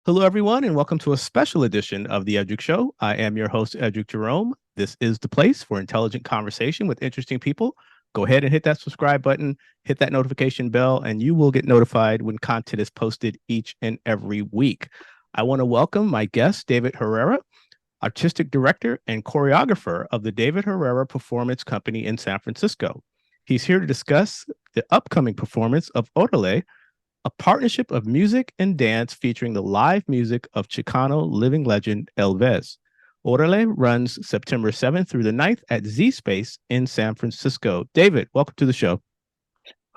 Hello, everyone, and welcome to a special edition of The Edric Show. I am your host, Edric Jerome. This is the place for intelligent conversation with interesting people. Go ahead and hit that subscribe button, hit that notification bell, and you will get notified when content is posted each and every week. I want to welcome my guest, David Herrera, Artistic Director and Choreographer of the David Herrera Performance Company in San Francisco. He's here to discuss the upcoming performance of Órale, a partnership of music and dance featuring the live music of Chicano living legend Elvis. Órale runs September 7th through the 9th at Z Space in San Francisco. David, welcome to the show.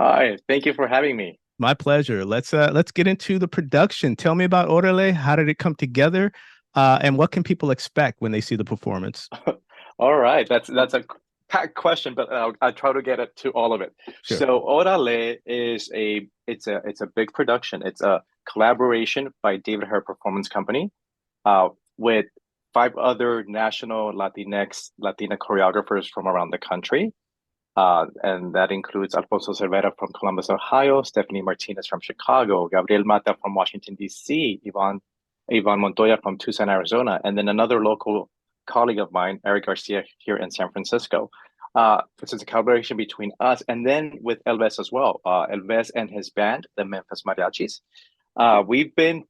Hi, thank you for having me. My pleasure. Let's get into the production. Tell me about Órale. How did it come together? And what can people expect when they see the performance? All right, that's a packed question, but I'll try to get it to all of it. Sure. So Órale is a big production. It's a collaboration by David Herrera Performance Company, with five other national Latina choreographers from around the country. And that includes Alfonso Cervera from Columbus, Ohio, Stephanie Martinez from Chicago, Gabriel Mata from Washington, D.C., Ivan Montoya from Tucson, Arizona, and then another local colleague of mine, Eric Garcia, here in San Francisco. So it's a collaboration between us and then with Elvis as well. Elvis and his band, the Memphis Mariachis. We've been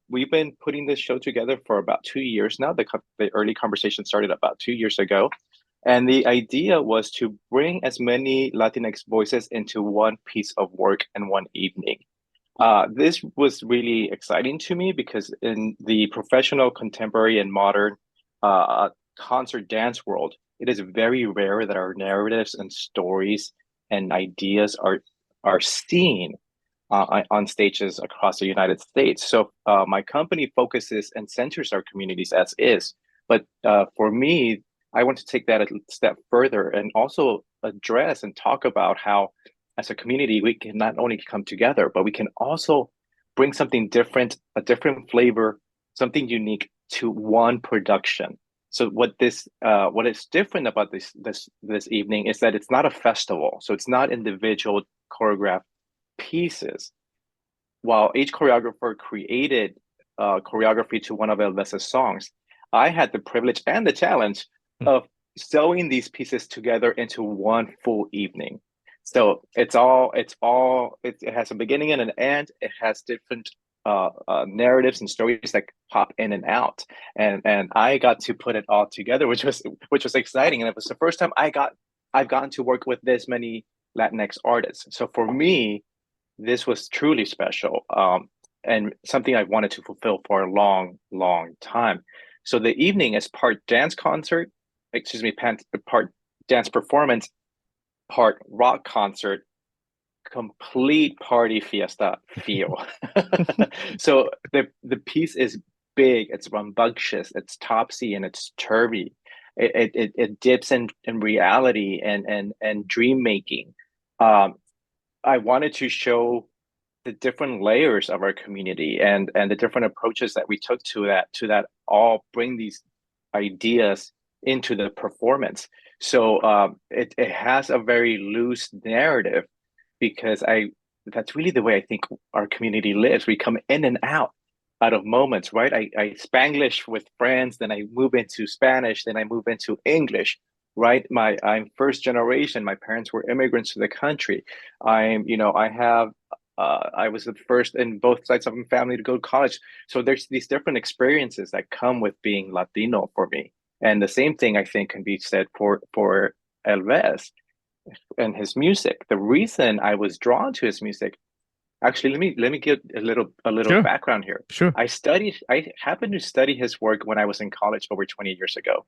putting this show together for about 2 years now. The early conversation started about 2 years ago, and the idea was to bring as many Latinx voices into one piece of work in one evening. This was really exciting to me because in the professional, contemporary, and modern concert dance world, it is very rare that our narratives and stories and ideas are seen on stages across the United States. So my company focuses and centers our communities as is. But for me, I want to take that a step further and also address and talk about how, as a community, we can not only come together, but we can also bring something different, a different flavor, something unique to one production. So what is different about this evening is that it's not a festival. So it's not individual choreographed pieces. While each choreographer created choreography to one of Elvis's songs, I had the privilege and the challenge of sewing these pieces together into one full evening. So it has a beginning and an end. It has different narratives and stories that pop in and out, and I got to put it all together, which was exciting, and it was the first time I've gotten to work with this many Latinx artists. So for me, this was truly special, and something I wanted to fulfill for a long, long time. So the evening is part dance concert, excuse me, part dance performance, part rock concert, complete party fiesta feel. So the piece is big, it's rambunctious, it's topsy, and it's turvy. It dips in reality and dream making. Um, I wanted to show the different layers of our community and the different approaches that we took to that all bring these ideas into the performance. So it has a very loose narrative because I that's really the way I think our community lives. We come in and out of moments, right? I Spanglish with friends, then I move into Spanish, then I move into English, right? I'm first generation. My parents were immigrants to the country. I was the first in both sides of my family to go to college. So there's these different experiences that come with being Latino for me. And the same thing I think can be said for Elvis and his music. The reason I was drawn to his music, actually, let me give a little Sure, background here. sure. I happened to study his work when I was in college over 20 years ago.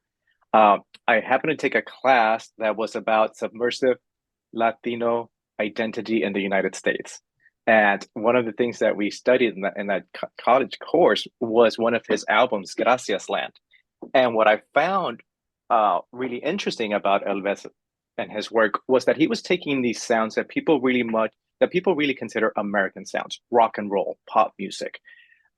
I happened to take a class that was about subversive Latino identity in the United States. And one of the things that we studied in that college course was one of his albums, Gracias Land. And what I found really interesting about Elvis and his work was that he was taking these sounds that people really consider American sounds, rock and roll, pop music,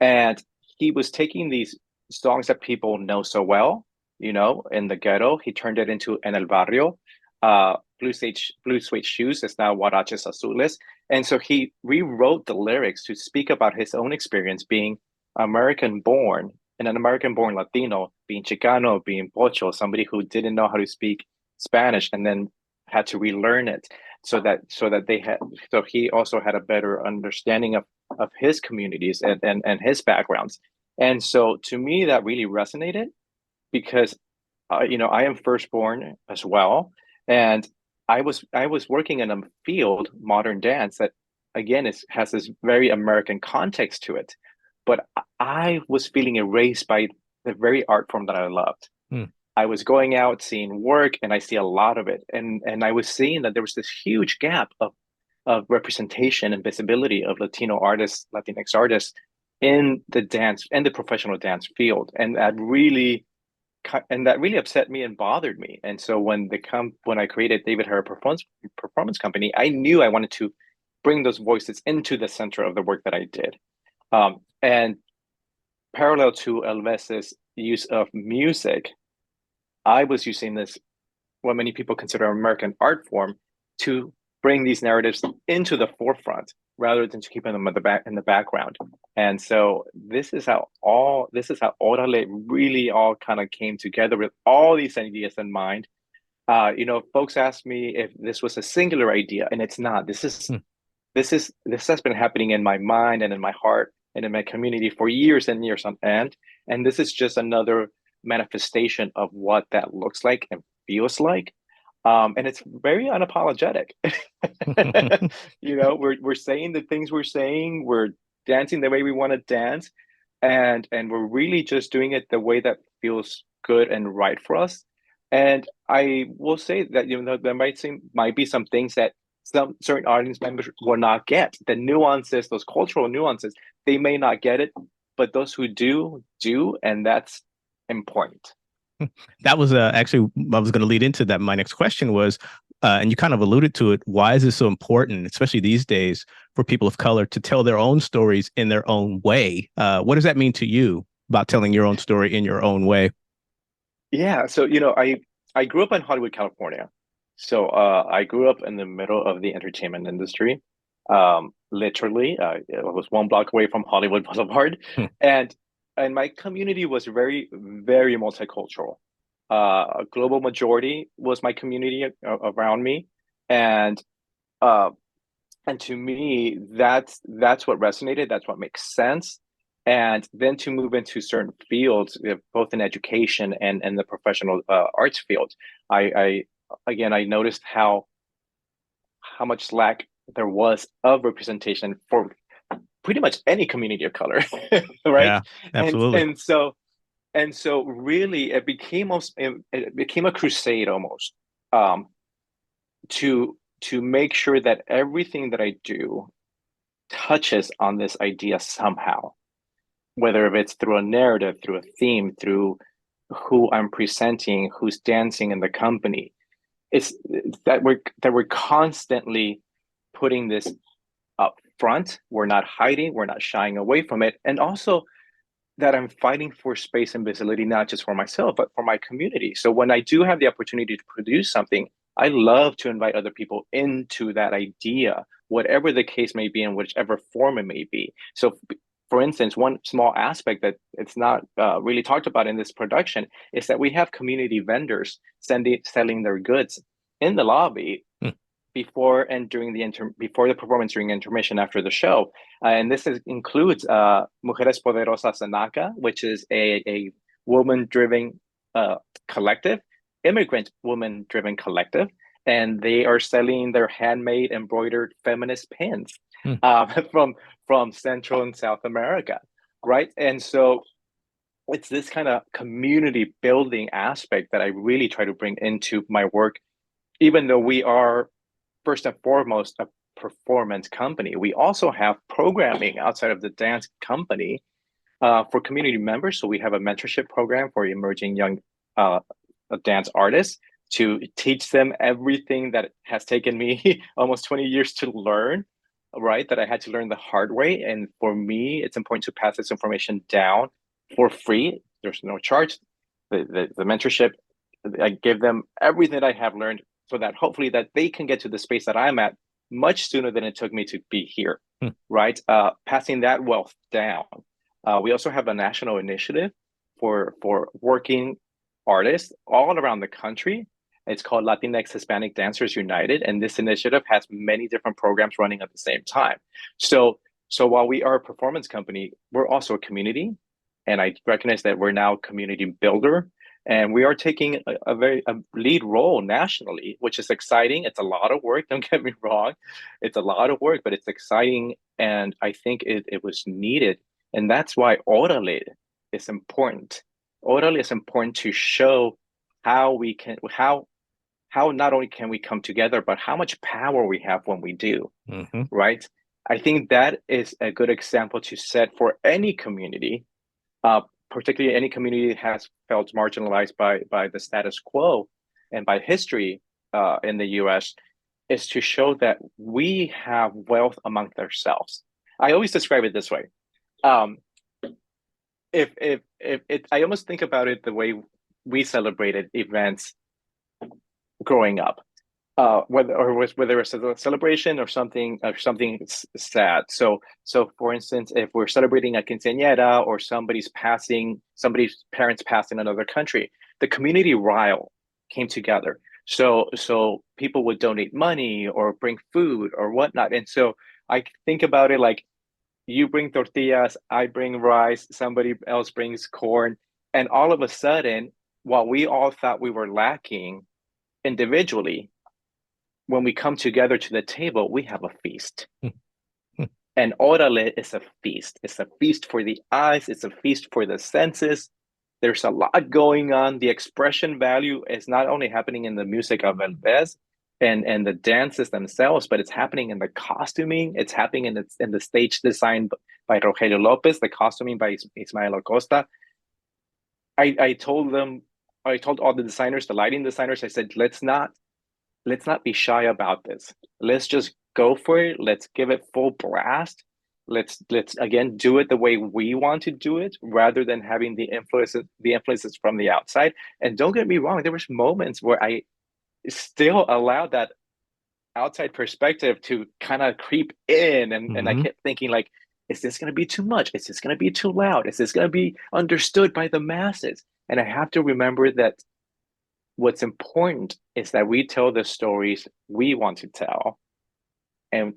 and he was taking these songs that people know so well, in the ghetto. He turned it into En el Barrio. Blue Suede Shoes is now Huaraches Azules. And so he rewrote the lyrics to speak about his own experience being American born and an American born Latino, being Chicano, being Pocho, somebody who didn't know how to speak Spanish and then had to relearn it so he also had a better understanding of his communities and his backgrounds. And so to me, that really resonated because I am firstborn as well, and I was working in a field, modern dance, that again has this very American context to it, but I was feeling erased by the very art form that I loved. Hmm. I was going out seeing work, and I see a lot of it, and I was seeing that there was this huge gap of representation and visibility of Latino artists, Latinx artists in the dance and the professional dance field, and that really upset me and bothered me. And so when I created David Herrera Performance Company, I knew I wanted to bring those voices into the center of the work that I did. And parallel to Elves's use of music, I was using this, what many people consider American art form, to bring these narratives into the forefront rather than to keep them in the background. And so Órale really all kind of came together with all these ideas in mind. Folks ask me if this was a singular idea, and it's not. Hmm. This has been happening in my mind and in my heart and in my community for years and years on end. And this is just another manifestation of what that looks like and feels like. And it's very unapologetic. We're saying the things we're saying, we're dancing the way we want to dance, and we're really just doing it the way that feels good and right for us. And I will say that there might be some things that some certain audience members will not get. The nuances, those cultural nuances, they may not get it, but those who do, and that's important. That was actually, I was going to lead into that. My next question was, and you kind of alluded to it, why is it so important, especially these days, for people of color to tell their own stories in their own way? What does that mean to you about telling your own story in your own way? Yeah, so I grew up in Hollywood, California. So I grew up in the middle of the entertainment industry. Literally, I was one block away from Hollywood Boulevard, Hmm. and my community was very, very multicultural. A global majority was my community around me, and uh, and to me, that's what resonated. That's what makes sense. And then to move into certain fields, both in education and the professional arts field, I again I noticed how much lack there was of representation for pretty much any community of color, right? Yeah, And absolutely. and so and so really it became a crusade almost, um, to make sure that everything that I do touches on this idea somehow, whether it's through a narrative, through a theme, through who I'm presenting, who's dancing in the company. It's that we're constantly putting this up front. We're not hiding, we're not shying away from it. And also that I'm fighting for space and visibility, not just for myself, but for my community. So when I do have the opportunity to produce something, I love to invite other people into that idea, whatever the case may be, in whichever form it may be. So, for instance, one small aspect that it's not really talked about in this production is that we have community vendors selling their goods in the lobby Hmm. before and during before the performance, during intermission, after the show. And includes Mujeres Poderosas Anaca, which is a woman-driven collective, immigrant woman-driven collective, and they are selling their handmade embroidered feminist pins Hmm. from Central and South America, right? And so it's this kind of community building aspect that I really try to bring into my work, even though we are first and foremost a performance company. We also have programming outside of the dance company for community members. So we have a mentorship program for emerging young uh, dance artists to teach them everything that has taken me almost 20 years to learn, right? That I had to learn the hard way. And for me, it's important to pass this information down for free. There's no charge. The mentorship, I give them everything that I have learned so that hopefully that they can get to the space that I'm at much sooner than it took me to be here, Hmm. right? Passing that wealth down. We also have a national initiative for working artists all around the country. It's called Latinx Hispanic Dancers United, and this initiative has many different programs running at the same time. So while we are a performance company, we're also a community, and I recognize that we're now a community builder, and we are taking a lead role nationally, which is exciting. It's a lot of work. Don't get me wrong, it's a lot of work, but it's exciting, and I think it was needed, and that's why Órale is important. Órale is important to show how we can how not only can we come together, but how much power we have when we do, Mm-hmm. right? I think that is a good example to set for any community, particularly any community that has felt marginalized by the status quo and by history in the U.S., is to show that we have wealth amongst ourselves. I always describe it this way. Um, if it, I almost think about it the way we celebrated events growing up, whether it's a celebration or something sad. So for instance, if we're celebrating a quinceañera or somebody's parents passed in another country, the community rile came together. So people would donate money or bring food or whatnot. And so I think about it like, you bring tortillas, I bring rice, somebody else brings corn, and all of a sudden, while we all thought we were lacking individually, when we come together to the table, we have a feast. And Órale is a feast. It's a feast for the eyes. It's a feast for the senses. There's a lot going on. The expression value is not only happening in the music of Elvez and the dances themselves, but it's happening in the costuming. It's happening in the stage design by Rogelio Lopez, the costuming by Ismael Acosta. I told all the designers, the lighting designers, I said, let's not be shy about this. Let's just go for it. Let's give it full blast. Let's again do it the way we want to do it, rather than having the influences from the outside. And don't get me wrong, there was moments where I still allowed that outside perspective to kind of creep in, and I Mm-hmm. kept thinking like, is this going to be too much? Is this going to be too loud? Is this going to be understood by the masses? And I have to remember that what's important is that we tell the stories we want to tell and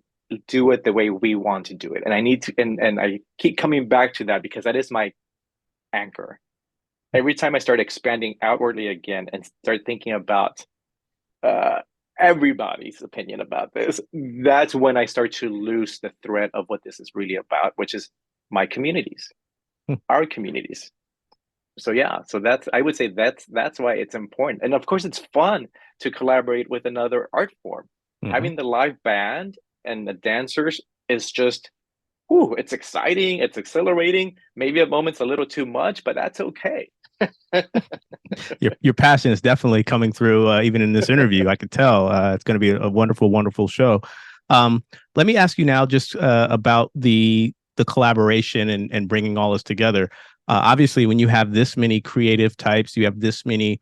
do it the way we want to do it. And I need to, and I keep coming back to that because that is my anchor. Every time I start expanding outwardly again and start thinking about uh, everybody's opinion about this, that's when I start to lose the thread of what this is really about, which is my communities, our communities. So yeah, so that's, I would say that's why it's important. And of course it's fun to collaborate with another art form. Mm-hmm. Having the live band and the dancers is just, whew, it's exciting, it's exhilarating, maybe at moments a little too much, but that's okay. Your passion is definitely coming through, even in this interview. I could tell it's going to be a wonderful, wonderful show. Let me ask you now just about the collaboration and bringing all this together. Obviously, when you have this many creative types, you have this many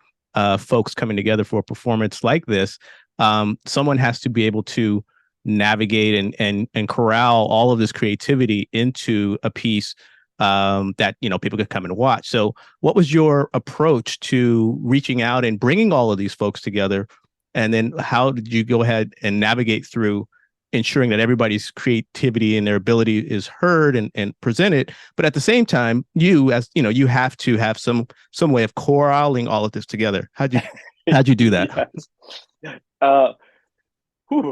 folks coming together for a performance like this. Someone has to be able to navigate and corral all of this creativity into a piece that people could come and watch. So, what was your approach to reaching out and bringing all of these folks together? And then, how did you go ahead and navigate through ensuring that everybody's creativity and their ability is heard and presented? But at the same time, you, as you know, you have to have some way of corralling all of this together. How'd you do that? Yes.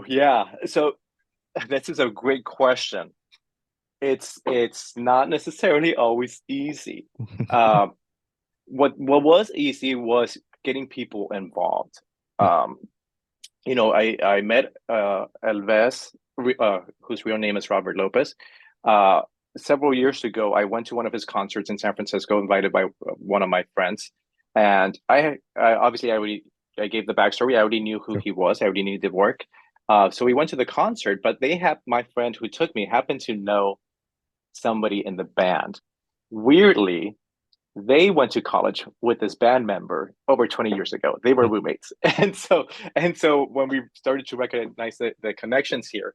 Yeah. So this is a great question. It's not necessarily always easy. Um, what was easy was getting people involved. Um, I met Elves, whose real name is Robert Lopez. Uh, Several years ago, I went to one of his concerts in San Francisco, invited by one of my friends, and I gave the backstory. I already knew who Sure. he was. I already knew the work. So we went to the concert, but my friend who took me happened to know somebody in the band. Weirdly, they went to college with this band member over 20 years ago. They were roommates. And so when we started to recognize the connections here,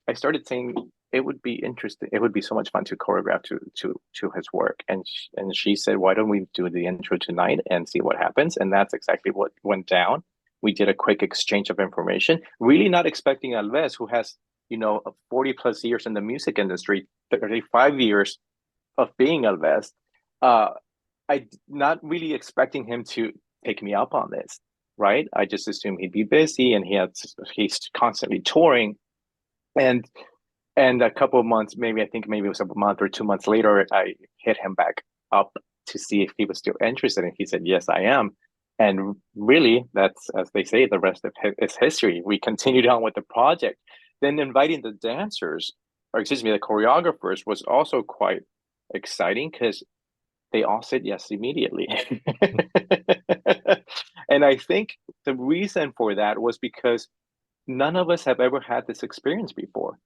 I started saying, it would be interesting. It would be so much fun to choreograph to his work. And she said, why don't we do the intro tonight and see what happens? And that's exactly what went down. We did a quick exchange of information, really not expecting Alves, who has, 40 plus years in the music industry, 35 years of being Alves. I not really expecting him to pick me up on this, right? I just assumed he'd be busy and he's constantly touring. And a couple of months, maybe it was a month or 2 months later, I hit him back up to see if he was still interested. And he said, yes, I am. And really, that's, as they say, the rest of is history. We continued on with the project. Then inviting the dancers, or excuse me, the choreographers was also quite exciting because they all said yes immediately. And I think the reason for that was because none of us have ever had this experience before.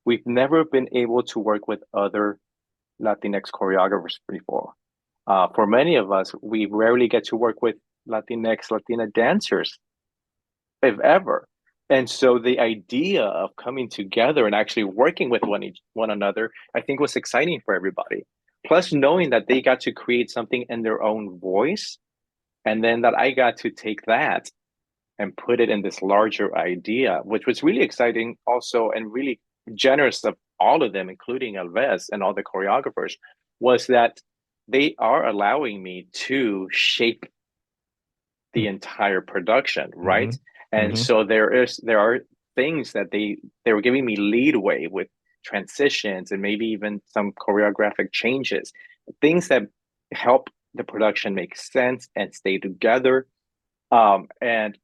We've never been able to work with other Latinx choreographers before. For many of us, we rarely get to work with Latina dancers, if ever. And so the idea of coming together and actually working with one another, I think was exciting for everybody. Plus knowing that they got to create something in their own voice, and then that I got to take that and put it in this larger idea, which was really exciting also and really generous of all of them, including Alves and all the choreographers, was that they are allowing me to shape the entire production, right? Mm-hmm. And Mm-hmm. so there are things that they were giving me leadway with transitions and maybe even some choreographic changes, things that help the production make sense and stay together. And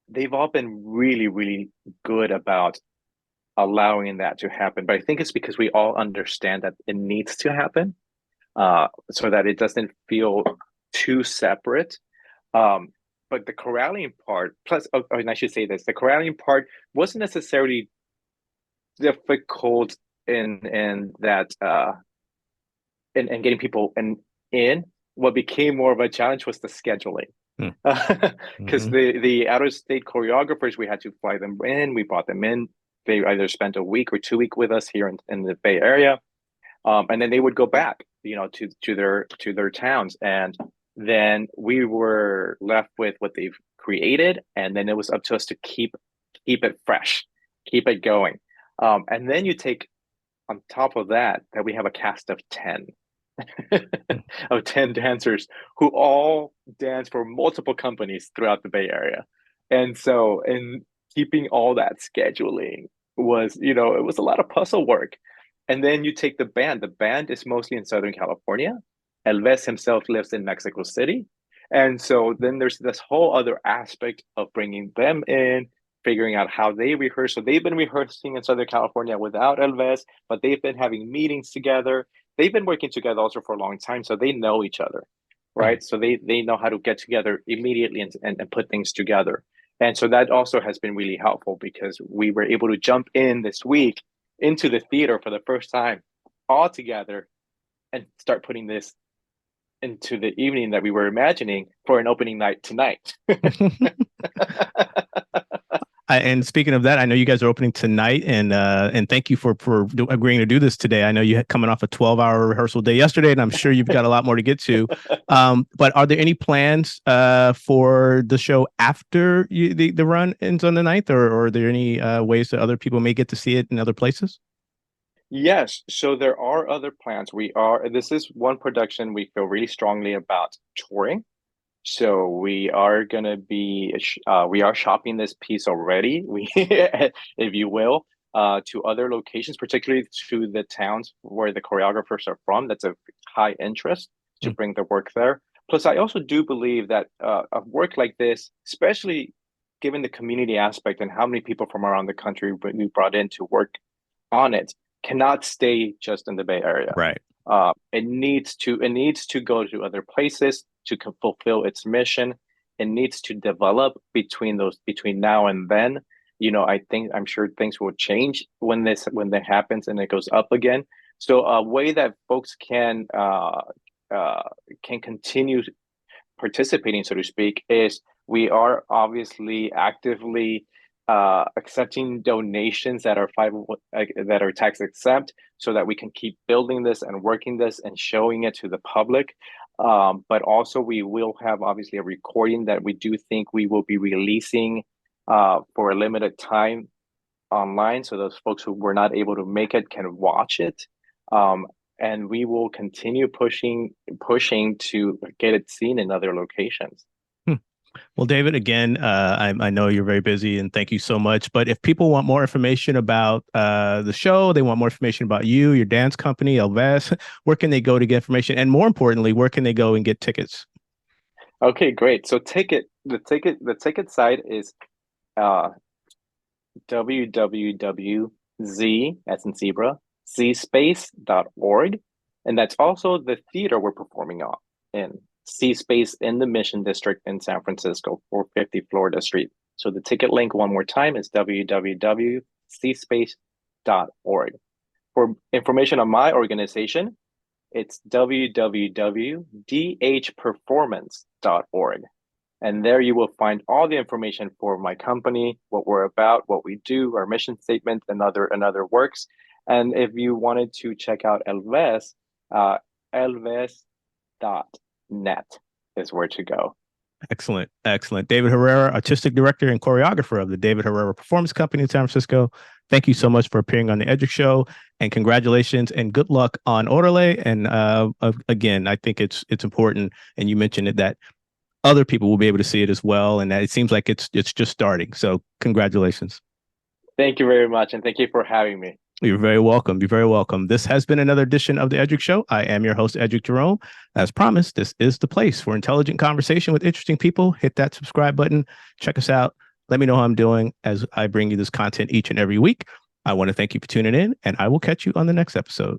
they've all been really, really good about allowing that to happen. But I think it's because we all understand that it needs to happen, so that it doesn't feel too separate. But the corralling part, plus, and I should say this, the corralling part wasn't necessarily difficult in that in getting people in. What became more of a challenge was the scheduling. Because Mm-hmm. the out of state choreographers, we had to fly them in. We brought them in. They either spent a week or 2 weeks with us here in the Bay Area, and then they would go back, to their towns, and then we were left with what they've created, and then it was up to us to keep it fresh, keep it going, and then you take on top of that we have a cast of 10 of 10 dancers who all dance for multiple companies throughout the Bay Area. And so, in keeping all that scheduling was, it was a lot of puzzle work. And then you take the band. The band is mostly in Southern California. Elves himself lives in Mexico City. And so then there's this whole other aspect of bringing them in, figuring out how they rehearse. So they've been rehearsing in Southern California without Elves, but they've been having meetings together. They've been working together also for a long time, so they know each other, right? So they know how to get together immediately and put things together. And so that also has been really helpful because we were able to jump in this week into the theater for the first time all together and start putting this into the evening that we were imagining for an opening night tonight. And speaking of that, I know you guys are opening tonight, and thank you for agreeing to do this today. I know you had coming off a 12-hour rehearsal day yesterday, and I'm sure you've got a lot more to get to. But are there any plans for the show after the run ends on the 9th, or are there any ways that other people may get to see it in other places? Yes, so there are other plans. This is one production we feel really strongly about touring. So we are gonna be we are shopping this piece already, if you will, to other locations, particularly to the towns where the choreographers are from. That's a high interest to bring the work there. Plus, I also do believe that a work like this, especially given the community aspect and how many people from around the country we brought in to work on it, cannot stay just in the Bay Area. Right. It needs to go to other places to fulfill its mission. It needs to develop between now and then. I'm sure things will change when that happens and it goes up again. So a way that folks can continue participating, so to speak, is we are obviously actively accepting donations that are that are tax exempt, so that we can keep building this and working this and showing it to the public. But also, we will have obviously a recording that we do think we will be releasing for a limited time online, so those folks who were not able to make it can watch it. And we will continue pushing to get it seen in other locations. Well, David, again, I know you're very busy and thank you so much. But if people want more information about the show, they want more information about you, your dance company, Elves, where can they go to get information? And more importantly, where can they go and get tickets? Okay, great. So the ticket site is uh, www.z, as in zebra, zspace.org. And that's also the theater we're performing on in C Space in the Mission District in San Francisco, 450 Florida Street. So the ticket link one more time is www.cspace.org. For information on my organization, it's www.dhperformance.org. And there you will find all the information for my company, what we're about, what we do, our mission statement, and other works. And if you wanted to check out Elves, elves.net is where to go. Excellent. Excellent. David Herrera, Artistic Director and Choreographer of the David Herrera Performance Company in San Francisco. Thank you so much for appearing on the Edu Show, and congratulations and good luck on Órale. And again, I think it's important, and you mentioned it, that other people will be able to see it as well, and that it seems like it's just starting. So congratulations. Thank you very much, and thank you for having me. You're very welcome. You're very welcome. This has been another edition of the Edric Show. I am your host, Edric Jerome. As promised, this is the place for intelligent conversation with interesting people. Hit that subscribe button. Check us out. Let me know how I'm doing as I bring you this content each and every week. I want to thank you for tuning in, and I will catch you on the next episode.